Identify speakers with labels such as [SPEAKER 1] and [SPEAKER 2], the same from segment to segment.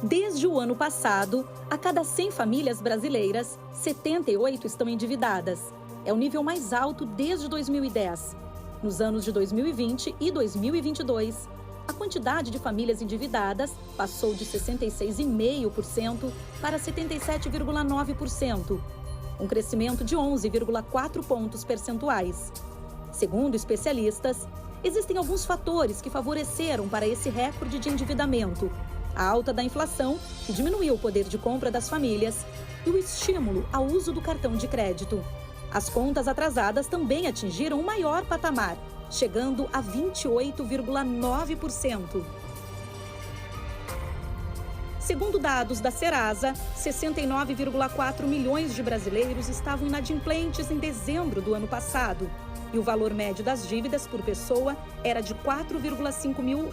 [SPEAKER 1] Desde o ano passado, a cada 100 famílias brasileiras, 78 estão endividadas. É o nível mais alto desde 2010. Nos anos de 2020 e 2022, a quantidade de famílias endividadas passou de 66,5% para 77,9%, um crescimento de 11,4 pontos percentuais. Segundo especialistas, existem alguns fatores que favoreceram para esse recorde de endividamento: a alta da inflação, que diminuiu o poder de compra das famílias, e o estímulo ao uso do cartão de crédito. As contas atrasadas também atingiram o maior patamar, chegando a 28,9%. Segundo dados da Serasa, 69,4 milhões de brasileiros estavam inadimplentes em dezembro do ano passado, e o valor médio das dívidas por pessoa era de R$ 4,5 mil,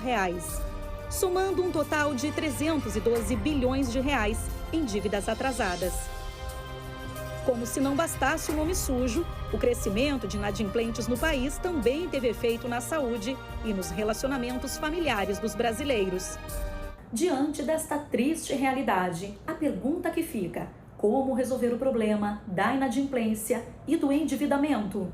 [SPEAKER 1] somando um total de 312 bilhões de reais em dívidas atrasadas. Como se não bastasse o nome sujo, o crescimento de inadimplentes no país também teve efeito na saúde e nos relacionamentos familiares dos brasileiros. Diante desta triste realidade, a pergunta que fica: como resolver o problema da inadimplência e do endividamento?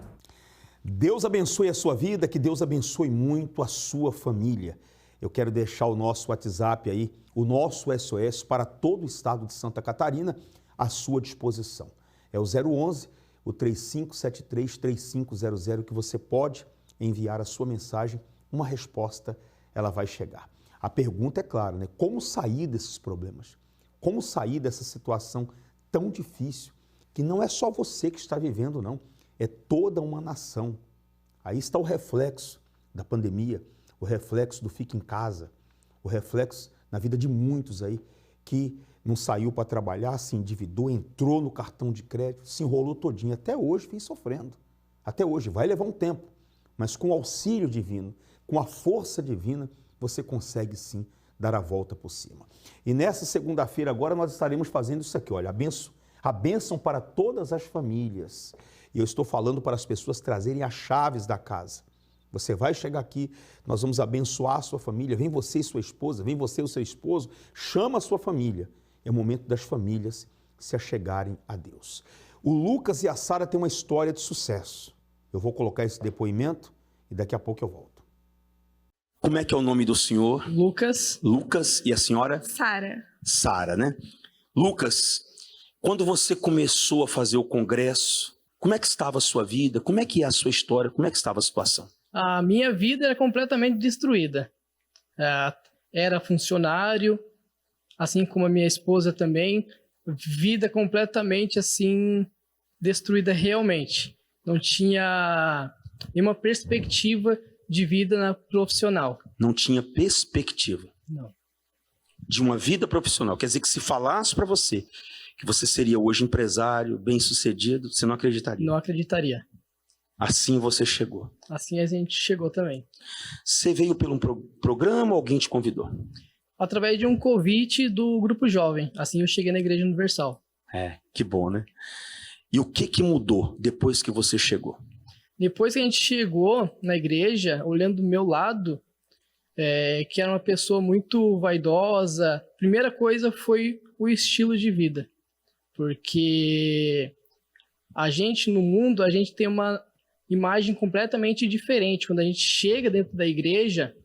[SPEAKER 2] Deus abençoe a sua vida, que Deus abençoe muito a sua família. Eu quero deixar o nosso WhatsApp aí, o nosso SOS para todo o estado de Santa Catarina à sua disposição. É o 011, o 3573-3500, que você pode enviar a sua mensagem, uma resposta ela vai chegar. A pergunta é clara, né? Como sair desses problemas? Como sair dessa situação tão difícil, que não é só você que está vivendo, não. É toda uma nação. Aí está o reflexo da pandemia, o reflexo do fica em casa, o reflexo na vida de muitos aí que não saiu para trabalhar, se endividou, entrou no cartão de crédito, se enrolou todinho. Até hoje vem sofrendo. Até hoje, vai levar um tempo. Mas com o auxílio divino, com a força divina, você consegue sim dar a volta por cima. E nessa segunda-feira agora nós estaremos fazendo isso aqui, olha, a bênção para todas as famílias. E eu estou falando para as pessoas trazerem as chaves da casa. Você vai chegar aqui, nós vamos abençoar a sua família, vem você e sua esposa, vem você e o seu esposo, chama a sua família. É o momento das famílias se achegarem a Deus. O Lucas e a Sara têm uma história de sucesso. Eu vou colocar esse depoimento e daqui a pouco eu volto. Como é que é o nome do senhor?
[SPEAKER 3] Lucas.
[SPEAKER 2] Lucas, e a senhora?
[SPEAKER 4] Sara.
[SPEAKER 2] Sara, né? Lucas, quando você começou a fazer o congresso, como é que estava a sua vida? Como é que é a sua história? Como é que estava a situação?
[SPEAKER 3] A minha vida era completamente destruída. Era funcionário, assim como a minha esposa também, vida completamente assim destruída realmente. Não tinha nenhuma perspectiva de vida profissional.
[SPEAKER 2] Não tinha perspectiva.
[SPEAKER 3] Não.
[SPEAKER 2] De uma vida profissional. Quer dizer que se falasse para você que você seria hoje empresário, bem-sucedido, você não acreditaria?
[SPEAKER 3] Não acreditaria.
[SPEAKER 2] Assim você chegou.
[SPEAKER 3] Assim a gente chegou também.
[SPEAKER 2] Você veio pelo programa ou alguém te convidou?
[SPEAKER 3] Através de um convite do Grupo Jovem. Assim eu cheguei na Igreja Universal.
[SPEAKER 2] Que bom, né? E o que mudou depois que você chegou?
[SPEAKER 3] Depois que a gente chegou na igreja, olhando do meu lado, que era uma pessoa muito vaidosa, a primeira coisa foi o estilo de vida. Porque a gente, no mundo, a gente tem uma imagem completamente diferente. Quando a gente chega dentro da igreja,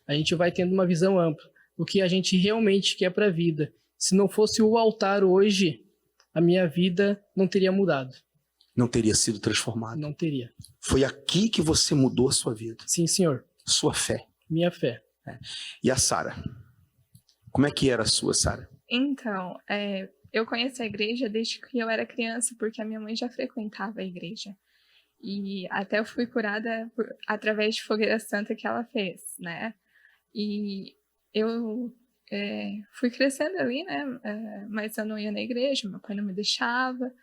[SPEAKER 3] a gente vai tendo uma visão ampla do que a gente realmente quer para a vida. Se não fosse o altar hoje, a minha vida não teria mudado.
[SPEAKER 2] Não teria sido transformado?
[SPEAKER 3] Não teria.
[SPEAKER 2] Foi aqui que você mudou a sua vida?
[SPEAKER 3] Sim, senhor.
[SPEAKER 2] Sua fé?
[SPEAKER 3] Minha fé.
[SPEAKER 2] E a Sara? Como é que era a sua, Sara?
[SPEAKER 4] Então, eu conheço a igreja desde que eu era criança, porque a minha mãe já frequentava a igreja. E até eu fui curada através de fogueira santa que ela fez, né? E eu fui crescendo ali, né? Mas eu não ia na igreja, meu pai não me deixava.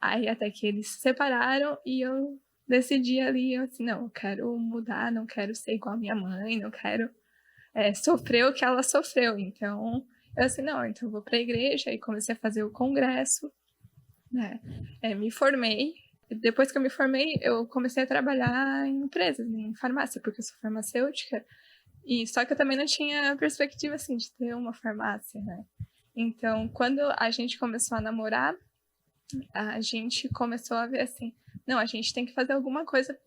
[SPEAKER 4] Aí até que eles se separaram e eu decidi ali, assim, não, eu quero mudar, não quero ser igual a minha mãe, não quero sofrer o que ela sofreu. Então, eu assim, não, então eu vou para a igreja. Aí comecei a fazer o congresso, né? Me formei. Depois que eu me formei, eu comecei a trabalhar em empresas, em farmácia, porque eu sou farmacêutica. E só que eu também não tinha perspectiva, assim, de ter uma farmácia, né? Então, quando a gente começou a namorar, a gente começou a ver assim, não, a gente tem que fazer alguma coisa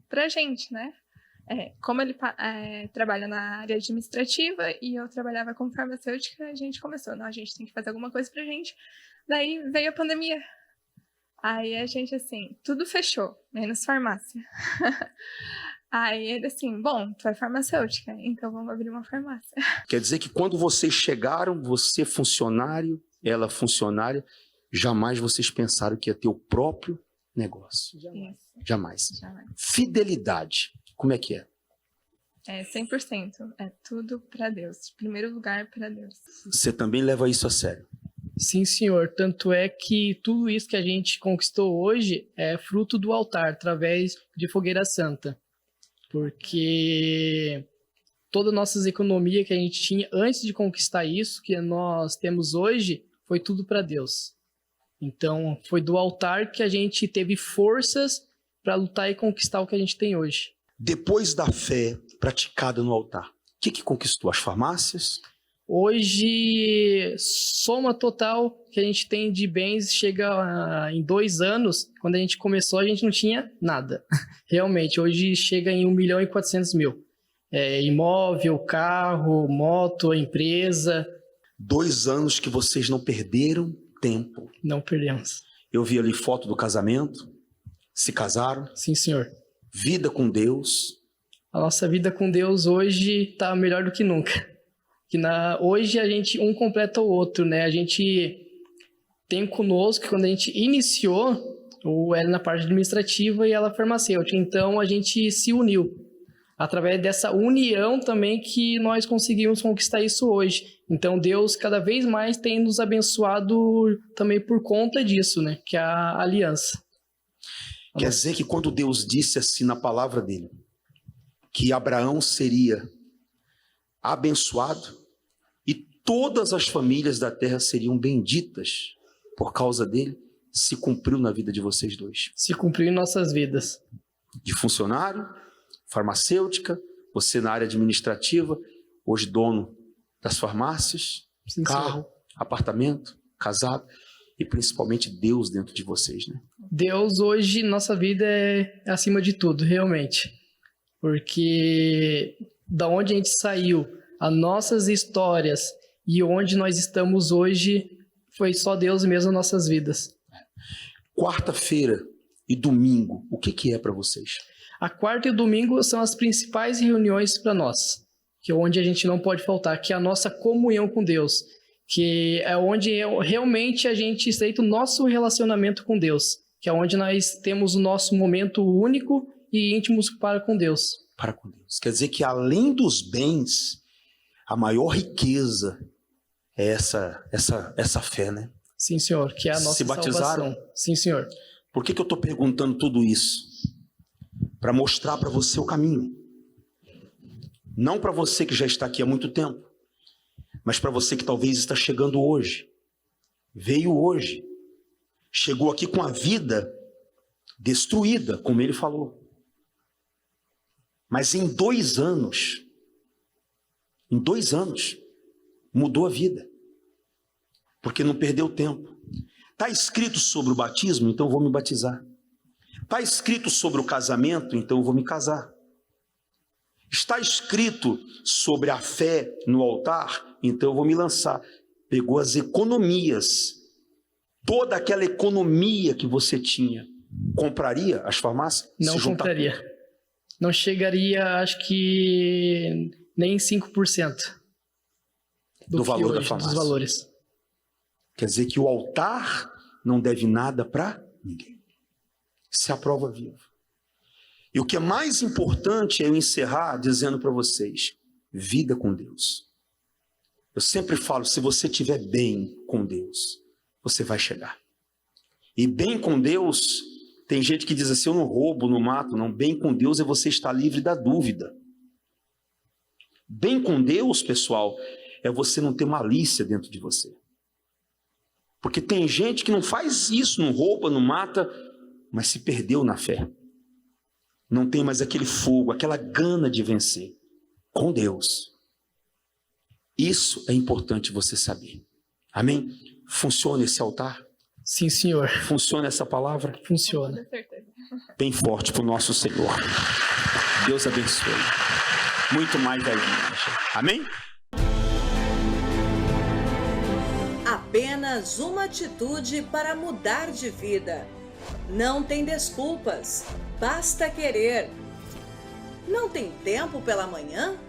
[SPEAKER 4] pra gente, né? Como ele trabalha na área administrativa e eu trabalhava como farmacêutica, a gente começou, não, a gente tem que fazer alguma coisa pra gente. Daí veio a pandemia. Aí a gente, assim, tudo fechou, menos farmácia. Aí ele assim, bom, tu é farmacêutica, então vamos abrir uma farmácia.
[SPEAKER 5] Quer dizer que quando vocês chegaram, você funcionário, ela funcionária, jamais vocês pensaram que ia ter o próprio negócio. Jamais. Fidelidade, como é que é?
[SPEAKER 4] 100%. É tudo para Deus. Primeiro lugar para Deus.
[SPEAKER 5] Você também leva isso a sério?
[SPEAKER 3] Sim, senhor. Tanto é que tudo isso que a gente conquistou hoje é fruto do altar, através de Fogueira Santa. Porque toda a nossa economia que a gente tinha antes de conquistar isso, que nós temos hoje, foi tudo para Deus. Então, foi do altar que a gente teve forças para lutar e conquistar o que a gente tem hoje.
[SPEAKER 5] Depois da fé praticada no altar, o que conquistou? As farmácias?
[SPEAKER 3] Hoje, soma total que a gente tem de bens chega em 2 anos. Quando a gente começou, a gente não tinha nada. Realmente, hoje chega em 1.400.000. Imóvel, carro, moto, empresa.
[SPEAKER 5] 2 anos que vocês não perderam tempo.
[SPEAKER 3] Não perdemos.
[SPEAKER 5] Eu vi ali foto do casamento. Se casaram.
[SPEAKER 3] Sim, senhor.
[SPEAKER 5] Vida com Deus.
[SPEAKER 3] A nossa vida com Deus hoje está melhor do que nunca. Hoje a gente um completa o outro, né? A gente tem conosco, quando a gente iniciou, ela na parte administrativa e ela farmacêutica. Então a gente se uniu. Através dessa união também que nós conseguimos conquistar isso hoje. Então Deus cada vez mais tem nos abençoado também por conta disso, né? Que é a aliança.
[SPEAKER 5] Quer dizer que quando Deus disse assim na palavra dele, que Abraão seria abençoado, todas as famílias da terra seriam benditas por causa dele, se cumpriu na vida de vocês dois.
[SPEAKER 3] Se cumpriu em nossas vidas.
[SPEAKER 5] De funcionário, farmacêutica, você na área administrativa, hoje dono das farmácias,
[SPEAKER 3] sim,
[SPEAKER 5] carro,
[SPEAKER 3] senhor.
[SPEAKER 5] Apartamento, casado e principalmente Deus dentro de vocês, né?
[SPEAKER 3] Deus hoje, nossa vida é acima de tudo, realmente. Porque da onde a gente saiu, as nossas histórias e onde nós estamos hoje, foi só Deus mesmo nas nossas vidas.
[SPEAKER 5] Quarta-feira e domingo, o que é para vocês?
[SPEAKER 3] A quarta e o domingo são as principais reuniões para nós, que é onde a gente não pode faltar, que é a nossa comunhão com Deus, que é onde realmente a gente estreita o nosso relacionamento com Deus, que é onde nós temos o nosso momento único e íntimo para com Deus.
[SPEAKER 5] Para com Deus. Quer dizer que além dos bens, a maior riqueza é essa fé, né?
[SPEAKER 3] Sim, senhor, que é a nossa
[SPEAKER 5] Se batizaram?
[SPEAKER 3] salvação. Sim, senhor.
[SPEAKER 5] Por que eu estou perguntando tudo isso? Para mostrar para você o caminho. Não para você que já está aqui há muito tempo, mas para você que talvez está chegando hoje. Veio hoje. Chegou aqui com a vida destruída, como ele falou. Mas em 2 anos, mudou a vida. Porque não perdeu tempo. Está escrito sobre o batismo, então eu vou me batizar. Está escrito sobre o casamento, então eu vou me casar. Está escrito sobre a fé no altar, então eu vou me lançar. Pegou as economias, toda aquela economia que você tinha, compraria as farmácias?
[SPEAKER 3] Não compraria. Não chegaria, acho que nem 5%
[SPEAKER 5] do valor
[SPEAKER 3] hoje,
[SPEAKER 5] da farmácia.
[SPEAKER 3] dos valores.
[SPEAKER 5] Quer dizer que o altar não deve nada para ninguém. Isso é a prova viva. E o que é mais importante é eu encerrar dizendo para vocês, vida com Deus. Eu sempre falo, se você estiver bem com Deus, você vai chegar. E bem com Deus, tem gente que diz assim, eu não roubo, não mato, não. Bem com Deus é você estar livre da dúvida. Bem com Deus, pessoal, é você não ter malícia dentro de você. Porque tem gente que não faz isso, não rouba, não mata, mas se perdeu na fé. Não tem mais aquele fogo, aquela gana de vencer. com Deus. Isso é importante você saber. Amém? Funciona esse altar?
[SPEAKER 3] Sim, senhor.
[SPEAKER 5] Funciona essa palavra?
[SPEAKER 3] Funciona.
[SPEAKER 4] Com certeza.
[SPEAKER 5] Bem forte para o nosso Senhor. Deus abençoe. Muito mais da igreja. Amém?
[SPEAKER 6] Apenas uma atitude para mudar de vida. Não tem desculpas, basta querer. Não tem tempo pela manhã?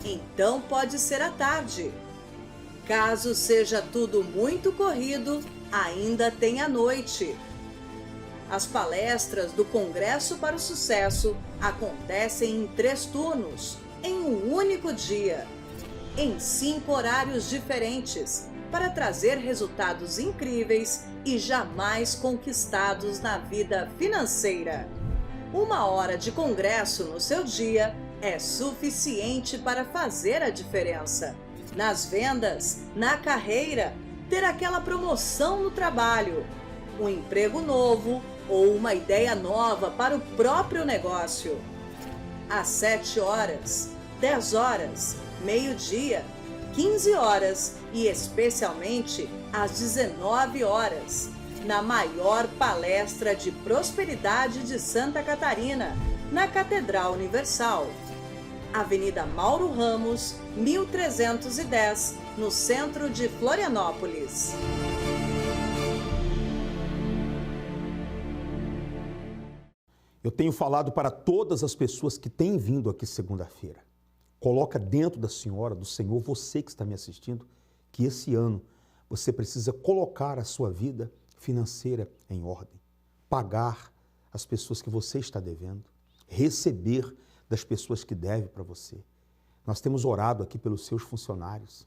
[SPEAKER 6] Então pode ser à tarde. Caso seja tudo muito corrido, ainda tem a noite. As palestras do Congresso para o Sucesso acontecem em 3 turnos, em um único dia, em 5 horários diferentes, para trazer resultados incríveis e jamais conquistados na vida financeira. 1 hora de congresso no seu dia é suficiente para fazer a diferença. Nas vendas, na carreira, ter aquela promoção no trabalho, um emprego novo ou uma ideia nova para o próprio negócio. Às 7 horas, 10 horas, meio-dia, 15 horas e especialmente às 19 horas, na maior palestra de prosperidade de Santa Catarina, na Catedral Universal. Avenida Mauro Ramos, 1310, no centro de Florianópolis.
[SPEAKER 2] Eu tenho falado para todas as pessoas que têm vindo aqui segunda-feira. Coloca dentro da senhora, do Senhor, você que está me assistindo, que esse ano você precisa colocar a sua vida financeira em ordem, pagar as pessoas que você está devendo, receber das pessoas que devem para você. Nós temos orado aqui pelos seus funcionários,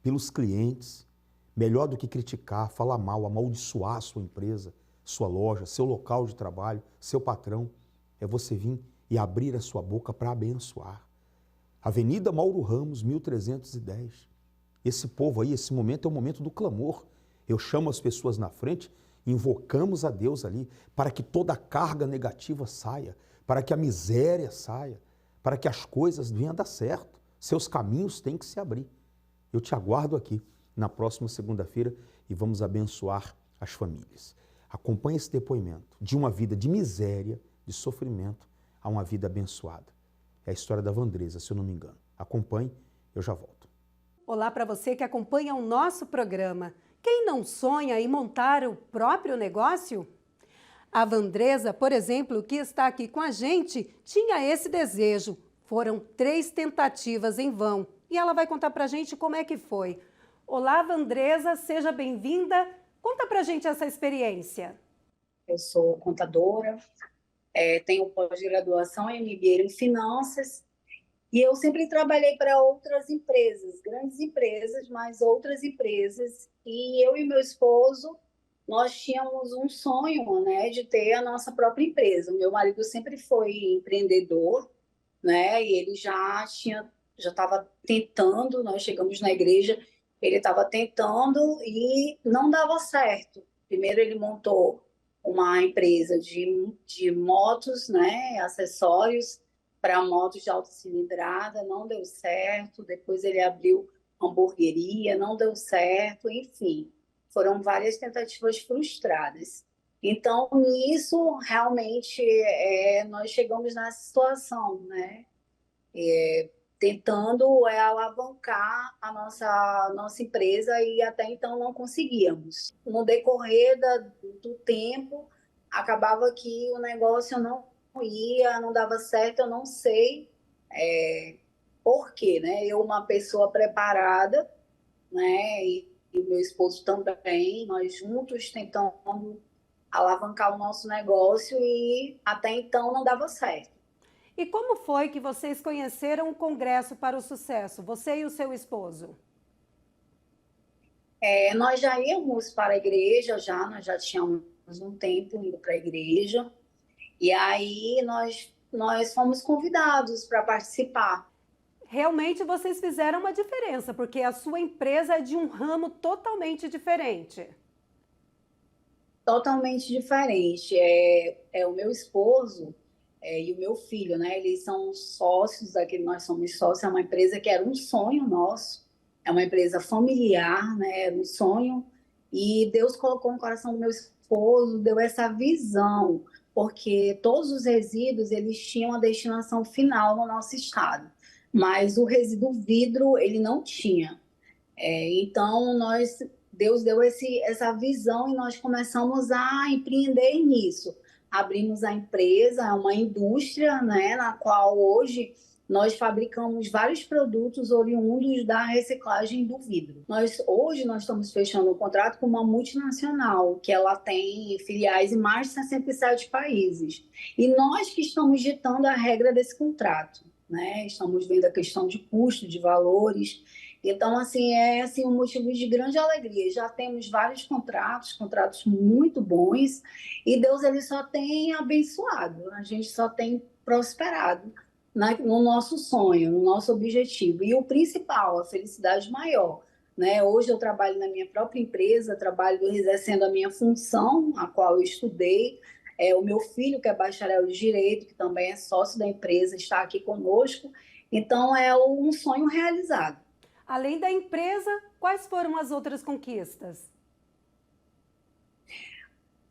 [SPEAKER 2] pelos clientes. Melhor do que criticar, falar mal, amaldiçoar a sua empresa, sua loja, seu local de trabalho, seu patrão, é você vir e abrir a sua boca para abençoar. Avenida Mauro Ramos, 1310. Esse povo aí, esse momento é o momento do clamor. Eu chamo as pessoas na frente, invocamos a Deus ali, para que toda a carga negativa saia, para que a miséria saia, para que as coisas venham a dar certo. Seus caminhos têm que se abrir. Eu te aguardo aqui na próxima segunda-feira e vamos abençoar as famílias. Acompanhe esse depoimento de uma vida de miséria, de sofrimento, a uma vida abençoada. É a história da Vandresa, se eu não me engano. Acompanhe, eu já volto.
[SPEAKER 7] Olá para você que acompanha o nosso programa. Quem não sonha em montar o próprio negócio? A Vandresa, por exemplo, que está aqui com a gente, tinha esse desejo. Foram 3 tentativas em vão. E ela vai contar para a gente como é que foi. Olá, Vandresa, seja bem-vinda. Conta para a gente essa experiência.
[SPEAKER 8] Eu sou contadora, tenho pós-graduação em MBA em Finanças e eu sempre trabalhei para outras empresas, grandes empresas, mas outras empresas. E eu e meu esposo, nós tínhamos um sonho, né, de ter a nossa própria empresa. O meu marido sempre foi empreendedor, né, e ele já estava tentando. Nós chegamos na igreja, ele estava tentando e não dava certo. Primeiro ele montou uma empresa de motos, né, acessórios para motos de alta cilindrada, não deu certo. Depois ele abriu hamburgueria, não deu certo, enfim. Foram várias tentativas frustradas. Então, nisso, realmente, nós chegamos nessa situação, né? Tentando alavancar a nossa empresa e até então não conseguíamos. No decorrer do tempo, acabava que o negócio não ia, não dava certo. Eu não sei por quê, né? Eu, uma pessoa preparada, né? E meu esposo também, nós juntos tentando alavancar o nosso negócio e até então não dava certo.
[SPEAKER 7] E como foi que vocês conheceram o Congresso para o Sucesso, você e o seu esposo?
[SPEAKER 8] Nós já íamos para a igreja, nós já tínhamos um tempo indo para a igreja, e aí nós fomos convidados para participar.
[SPEAKER 7] Realmente vocês fizeram uma diferença, porque a sua empresa é de um ramo totalmente diferente.
[SPEAKER 8] Totalmente diferente. O meu esposo, e o meu filho, né? Eles são sócios aqui, nós somos sócios, é uma empresa que era um sonho nosso, é uma empresa familiar, né? Era um sonho, e Deus colocou no coração do meu esposo, deu essa visão, porque todos os resíduos, eles tinham a destinação final no nosso estado, mas o resíduo vidro, ele não tinha. Então, Deus deu essa visão e nós começamos a empreender nisso. Abrimos a empresa, é uma indústria, né, na qual hoje nós fabricamos vários produtos oriundos da reciclagem do vidro. Hoje nós estamos fechando um contrato com uma multinacional, que ela tem filiais em mais de 67 países. E nós que estamos ditando a regra desse contrato, né? Estamos vendo a questão de custo, de valores. Então, assim, é assim, um motivo de grande alegria. Já temos vários contratos muito bons, e Deus ele só tem abençoado, a gente só tem prosperado no nosso sonho, no nosso objetivo. E o principal, a felicidade maior, né? Hoje eu trabalho na minha própria empresa, trabalho exercendo a minha função, a qual eu estudei. O meu filho, que é bacharel de Direito, que também é sócio da empresa, está aqui conosco. Então, é um sonho realizado.
[SPEAKER 7] Além da empresa, quais foram as outras conquistas?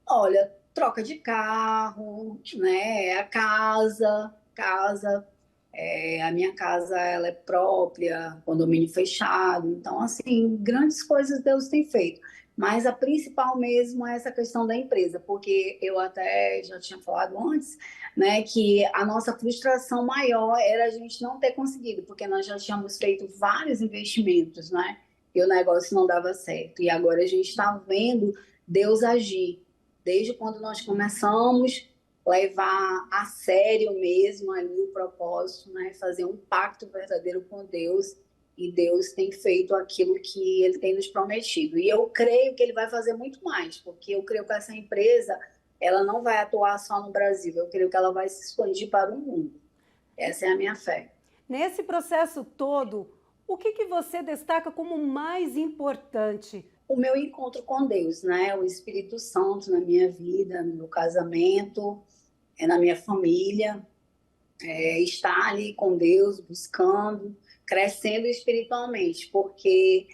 [SPEAKER 8] Olha, troca de carro, né? A casa, a minha casa ela é própria, condomínio fechado. Então, assim, grandes coisas Deus tem feito. Mas a principal mesmo é essa questão da empresa, porque eu até já tinha falado antes, né, que a nossa frustração maior era a gente não ter conseguido, porque nós já tínhamos feito vários investimentos, né, e o negócio não dava certo. E agora a gente está vendo Deus agir. Desde quando nós começamos a levar a sério mesmo ali o propósito, né, fazer um pacto verdadeiro com Deus. E Deus tem feito aquilo que Ele tem nos prometido. E eu creio que Ele vai fazer muito mais, porque eu creio que essa empresa ela não vai atuar só no Brasil, eu creio que ela vai se expandir para o mundo. Essa é a minha fé.
[SPEAKER 7] Nesse processo todo, o que você destaca como mais importante?
[SPEAKER 8] O meu encontro com Deus, né? O Espírito Santo na minha vida, no meu casamento, na minha família, estar ali com Deus, buscando, crescendo espiritualmente, porque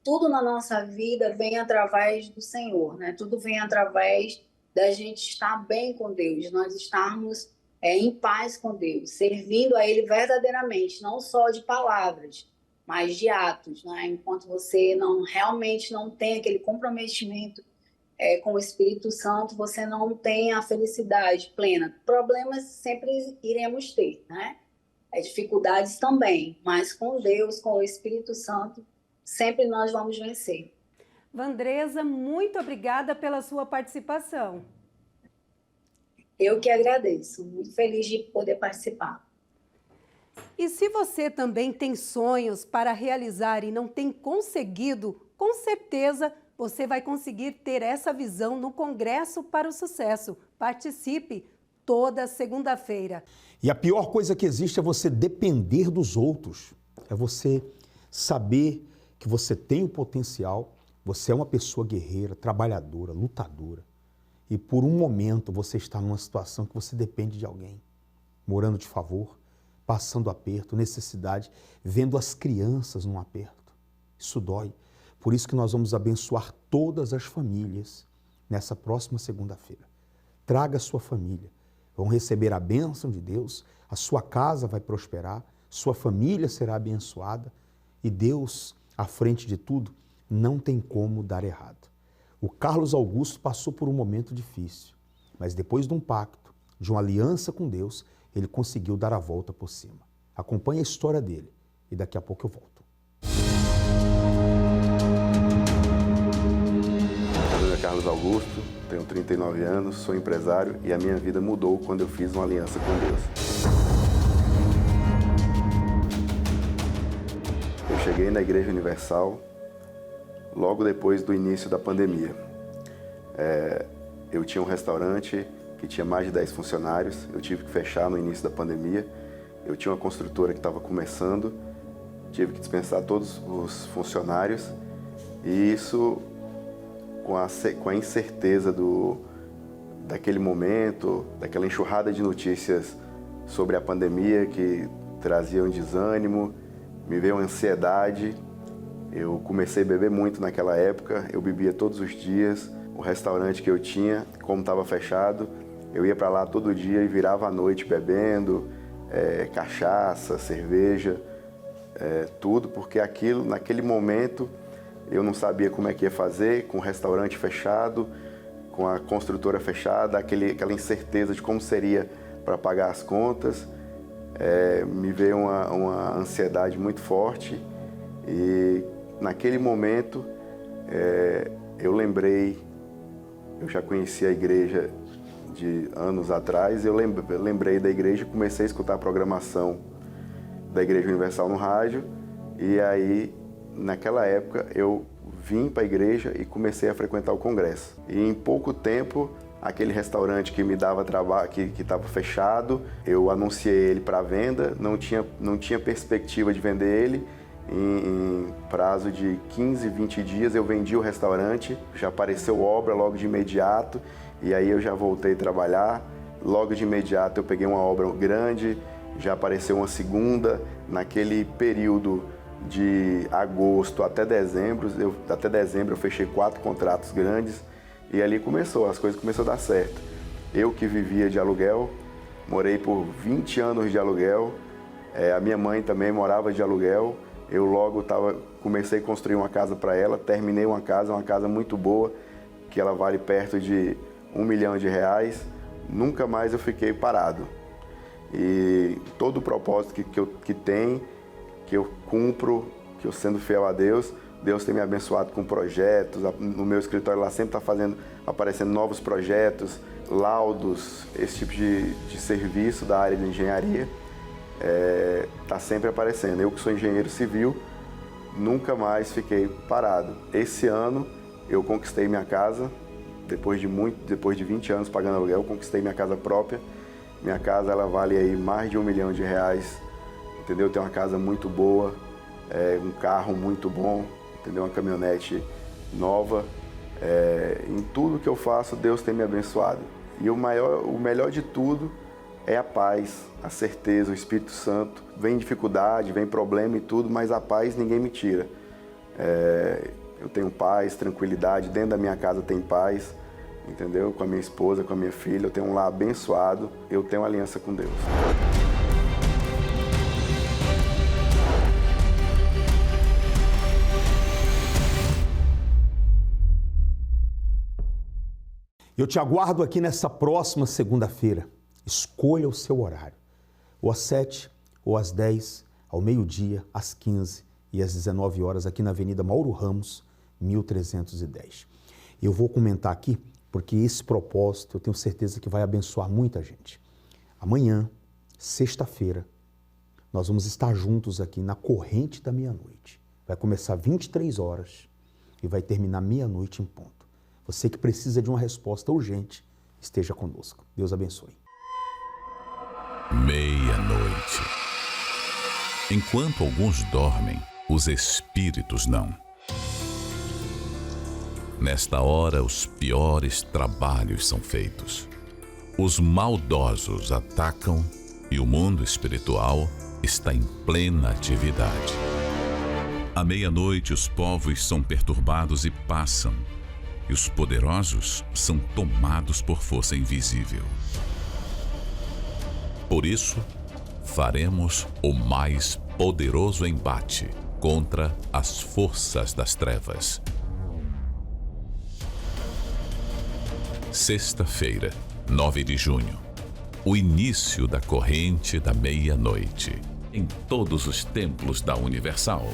[SPEAKER 8] tudo na nossa vida vem através do Senhor, né? Tudo vem através da gente estar bem com Deus, nós estarmos em paz com Deus, servindo a Ele verdadeiramente, não só de palavras, mas de atos, né? Enquanto você realmente não tem aquele comprometimento com o Espírito Santo, você não tem a felicidade plena. Problemas sempre iremos ter, né? Dificuldades também, mas com Deus, com o Espírito Santo, sempre nós vamos vencer.
[SPEAKER 7] Vandresa, muito obrigada pela sua participação.
[SPEAKER 8] Eu que agradeço, muito feliz de poder participar.
[SPEAKER 7] E se você também tem sonhos para realizar e não tem conseguido, com certeza você vai conseguir ter essa visão no Congresso para o Sucesso. Participe toda segunda-feira.
[SPEAKER 2] E a pior coisa que existe é você depender dos outros. É você saber que você tem o potencial, você é uma pessoa guerreira, trabalhadora, lutadora. E por um momento você está numa situação que você depende de alguém, morando de favor, passando aperto, necessidade, vendo as crianças num aperto. Isso dói. Por isso que nós vamos abençoar todas as famílias nessa próxima segunda-feira. Traga a sua família. Vão receber a bênção de Deus, a sua casa vai prosperar, sua família será abençoada e Deus, à frente de tudo, não tem como dar errado. O Carlos Augusto passou por um momento difícil, mas depois de um pacto, de uma aliança com Deus, ele conseguiu dar a volta por cima. Acompanhe a história dele e daqui a pouco eu volto.
[SPEAKER 9] Meu nome é Carlos Augusto, tenho 39 anos, sou empresário e a minha vida mudou quando eu fiz uma aliança com Deus. Eu cheguei na Igreja Universal logo depois do início da pandemia. Eu tinha um restaurante que tinha mais de 10 funcionários, eu tive que fechar no início da pandemia. Eu tinha uma construtora que estava começando, tive que dispensar todos os funcionários e isso com a incerteza daquele momento, daquela enxurrada de notícias sobre a pandemia que traziam desânimo, me veio uma ansiedade. Eu comecei a beber muito naquela época, eu bebia todos os dias. O restaurante que eu tinha, como estava fechado, eu ia para lá todo dia e virava à noite bebendo, cachaça, cerveja, tudo, porque naquele momento, eu não sabia como é que ia fazer, com o restaurante fechado, com a construtora fechada, aquela incerteza de como seria para pagar as contas. Me veio uma ansiedade muito forte e naquele momento eu lembrei, eu já conhecia a igreja de anos atrás, eu lembrei da igreja, comecei a escutar a programação da Igreja Universal no rádio e aí naquela época eu vim para a igreja e comecei a frequentar o congresso. E em pouco tempo, aquele restaurante que me dava trabalho, que estava fechado, eu anunciei ele para venda, não tinha perspectiva de vender ele. Em prazo de 15, 20 dias eu vendi o restaurante, já apareceu obra logo de imediato e aí eu já voltei a trabalhar. Logo de imediato eu peguei uma obra grande, já apareceu uma segunda. Naquele período de agosto até dezembro eu fechei 4 contratos grandes e ali as coisas começaram a dar certo. Eu que vivia de aluguel, morei por 20 anos de aluguel, a minha mãe também morava de aluguel, eu logo comecei a construir uma casa para ela, terminei uma casa muito boa, que ela vale perto de R$1 milhão, nunca mais eu fiquei parado. E todo o propósito que eu cumpro, que eu sendo fiel a Deus, Deus tem me abençoado com projetos. No meu escritório lá sempre está aparecendo novos projetos, laudos, esse tipo de serviço da área de engenharia. Está sempre aparecendo. Eu que sou engenheiro civil, nunca mais fiquei parado. Esse ano eu conquistei minha casa, depois de 20 anos pagando aluguel, eu conquistei minha casa própria. Minha casa ela vale aí mais de R$1 milhão, entendeu? Tem uma casa muito boa, um carro muito bom, entendeu? Uma caminhonete nova. Em tudo que eu faço, Deus tem me abençoado. E o melhor de tudo é a paz, a certeza, o Espírito Santo. Vem dificuldade, vem problema e tudo, mas a paz ninguém me tira. Eu tenho paz, tranquilidade, dentro da minha casa tem paz, entendeu? Com a minha esposa, com a minha filha, eu tenho um lar abençoado, eu tenho uma aliança com Deus.
[SPEAKER 2] Eu te aguardo aqui nessa próxima segunda-feira. Escolha o seu horário, ou às 7, ou às 10, ao meio-dia, às 15 e às 19 horas, aqui na Avenida Mauro Ramos, 1310. Eu vou comentar aqui, porque esse propósito eu tenho certeza que vai abençoar muita gente. Amanhã, sexta-feira, nós vamos estar juntos aqui na Corrente da Meia-Noite. Vai começar 23 horas e vai terminar meia-noite em ponto. Você que precisa de uma resposta urgente, esteja conosco. Deus abençoe.
[SPEAKER 10] Meia-noite. Enquanto alguns dormem, os espíritos não. Nesta hora, os piores trabalhos são feitos. Os maldosos atacam e o mundo espiritual está em plena atividade. À meia-noite, os povos são perturbados e passam, e os poderosos são tomados por força invisível. Por isso, faremos o mais poderoso embate contra as forças das trevas. Sexta-feira, 9 de junho, o início da Corrente da Meia-Noite, em todos os templos da Universal.